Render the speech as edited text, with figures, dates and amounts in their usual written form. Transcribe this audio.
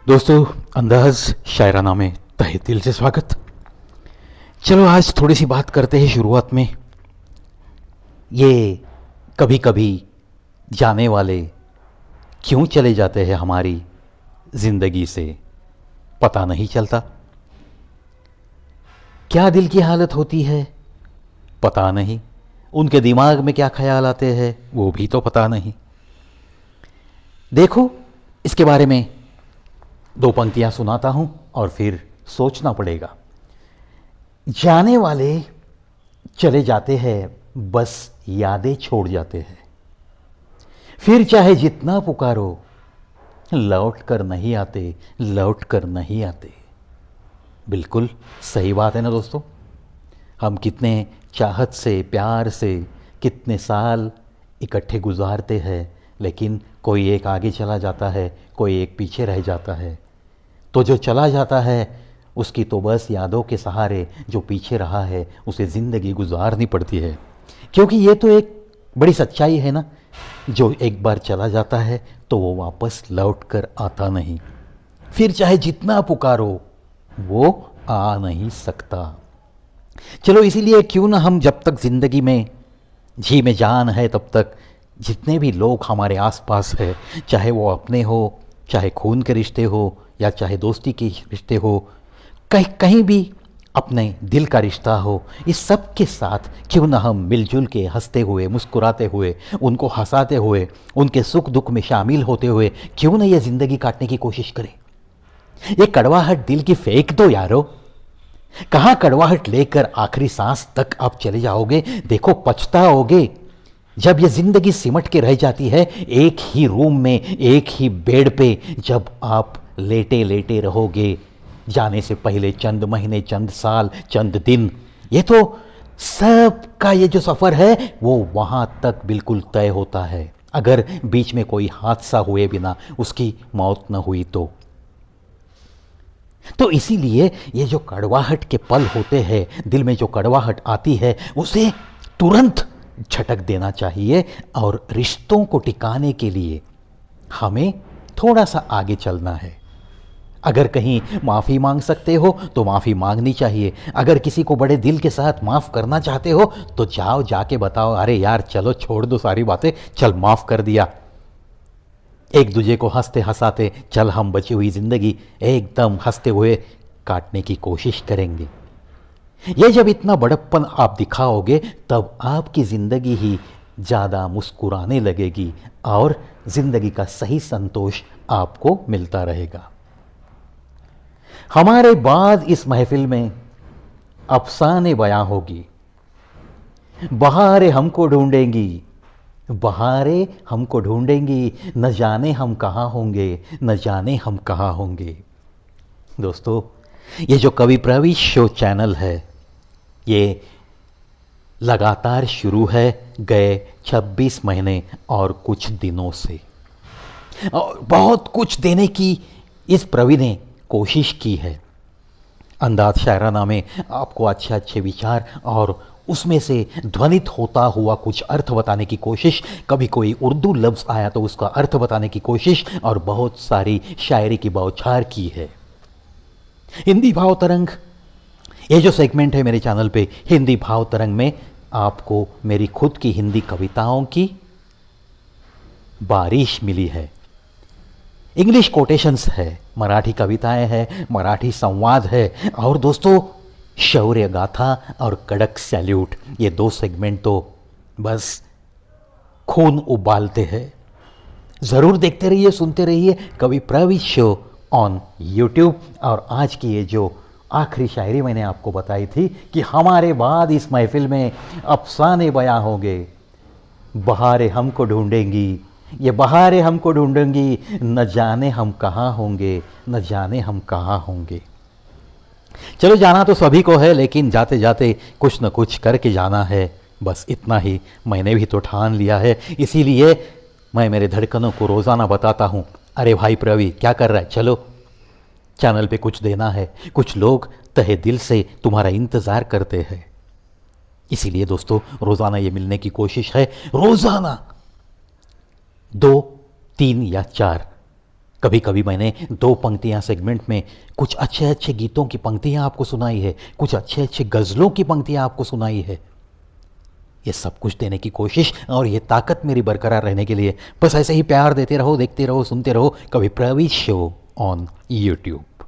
दोस्तों, अंदाज शायराना में तहे दिल से स्वागत। चलो आज थोड़ी सी बात करते हैं शुरुआत में। ये कभी कभी जाने वाले क्यों चले जाते हैं हमारी जिंदगी से पता नहीं चलता। क्या दिल की हालत होती है पता नहीं। उनके दिमाग में क्या ख्याल आते हैं वो भी तो पता नहीं। देखो, इसके बारे में दो पंक्तियां सुनाता हूं और फिर सोचना पड़ेगा। जाने वाले चले जाते हैं, बस यादें छोड़ जाते हैं। फिर चाहे जितना पुकारो लौट कर नहीं आते, लौट कर नहीं आते। बिल्कुल सही बात है ना दोस्तों। हम कितने चाहत से, प्यार से कितने साल इकट्ठे गुजारते हैं, लेकिन कोई एक आगे चला जाता है, कोई एक पीछे रह जाता है। तो जो चला जाता है उसकी तो बस यादों के सहारे जो पीछे रहा है उसे ज़िंदगी गुजारनी पड़ती है। क्योंकि ये तो एक बड़ी सच्चाई है ना, जो एक बार चला जाता है तो वो वापस लौट कर आता नहीं। फिर चाहे जितना पुकारो वो आ नहीं सकता। चलो इसीलिए क्यों ना हम जब तक ज़िंदगी में जी में जान है तब तक जितने भी लोग हमारे आसपास है, चाहे वो अपने हो, चाहे खून के रिश्ते हो या चाहे दोस्ती के रिश्ते हो, कहीं कहीं भी अपने दिल का रिश्ता हो, इस सब के साथ क्यों ना हम मिलजुल के हंसते हुए, मुस्कुराते हुए, उनको हंसाते हुए, उनके सुख दुख में शामिल होते हुए क्यों ना ये ज़िंदगी काटने की कोशिश करें। ये कड़वाहट दिल की फेंक दो यारो। कहाँ कड़वाहट लेकर आखिरी सांस तक आप चले जाओगे। देखो पछताओगे जब ये जिंदगी सिमट के रह जाती है एक ही रूम में, एक ही बेड पे, जब आप लेटे लेटे रहोगे। जाने से पहले चंद महीने, चंद साल, चंद दिन, ये तो सब का ये जो सफ़र है वो वहाँ तक बिल्कुल तय होता है, अगर बीच में कोई हादसा हुए बिना उसकी मौत न हुई तो इसीलिए ये जो कड़वाहट के पल होते हैं, दिल में जो कड़वाहट आती है उसे तुरंत झटक देना चाहिए। और रिश्तों को टिकाने के लिए हमें थोड़ा सा आगे चलना है। अगर कहीं माफ़ी मांग सकते हो तो माफ़ी मांगनी चाहिए। अगर किसी को बड़े दिल के साथ माफ़ करना चाहते हो तो जाओ, जाके बताओ, अरे यार चलो छोड़ दो सारी बातें, चल माफ़ कर दिया। एक दूजे को हंसते हंसाते चल हम बची हुई ज़िंदगी एकदम हंसते हुए काटने की कोशिश करेंगे। ये जब इतना बड़प्पन आप दिखाओगे तब आपकी ज़िंदगी ही ज़्यादा मुस्कुराने लगेगी और ज़िंदगी का सही संतोष आपको मिलता रहेगा। हमारे बाद इस महफिल में अफसाने बयां होगी। बहारें हमको ढूंढेंगी, बहारें हमको ढूंढेंगी, न जाने हम कहाँ होंगे, न जाने हम कहाँ होंगे। दोस्तों, ये जो कवि प्रवीश शो चैनल है ये लगातार शुरू है गए 26 महीने और कुछ दिनों से, और बहुत कुछ देने की इस प्रवीण ने कोशिश की है। अंदाज शायराना में आपको अच्छे अच्छे विचार और उसमें से ध्वनित होता हुआ कुछ अर्थ बताने की कोशिश, कभी कोई उर्दू लफ्ज़ आया तो उसका अर्थ बताने की कोशिश, और बहुत सारी शायरी की बौछार की है। हिंदी भाव तरंग, ये जो सेगमेंट है मेरे चैनल पे, हिंदी भाव तरंग में आपको मेरी खुद की हिंदी कविताओं की बारिश मिली है। इंग्लिश कोटेशंस है, मराठी कविताएं हैं, मराठी संवाद है, और दोस्तों शौर्य गाथा और कड़क सैल्यूट, ये दो सेगमेंट तो बस खून उबालते हैं। ज़रूर देखते रहिए, सुनते रहिए कवि प्रवीश शो ऑन यूट्यूब। और आज की ये जो आखिरी शायरी मैंने आपको बताई थी कि हमारे बाद इस महफिल में अफसाने बयां होंगे, बहारें हमको ढूंढेंगी, ये बहारें हमको ढूंढेंगी, न जाने हम कहाँ होंगे, न जाने हम कहाँ होंगे। चलो जाना तो सभी को है, लेकिन जाते जाते कुछ न कुछ करके जाना है, बस इतना ही मैंने भी तो ठान लिया है। इसीलिए मैं मेरे धड़कनों को रोज़ाना बताता हूँ, अरे भाई प्रवी क्या कर रहा है, चलो चैनल पे कुछ देना है। कुछ लोग तहे दिल से तुम्हारा इंतज़ार करते हैं। इसीलिए दोस्तों रोज़ाना ये मिलने की कोशिश है, रोज़ाना 2, 3 या 4 कभी कभी मैंने दो पंक्तियां सेगमेंट में कुछ अच्छे अच्छे गीतों की पंक्तियां आपको सुनाई है, कुछ अच्छे अच्छे गज़लों की पंक्तियां आपको सुनाई है। ये सब कुछ देने की कोशिश और ये ताकत मेरी बरकरार रहने के लिए बस ऐसे ही प्यार देते रहो, देखते रहो, सुनते रहो कभी प्रवीश शो ऑन यूट्यूब।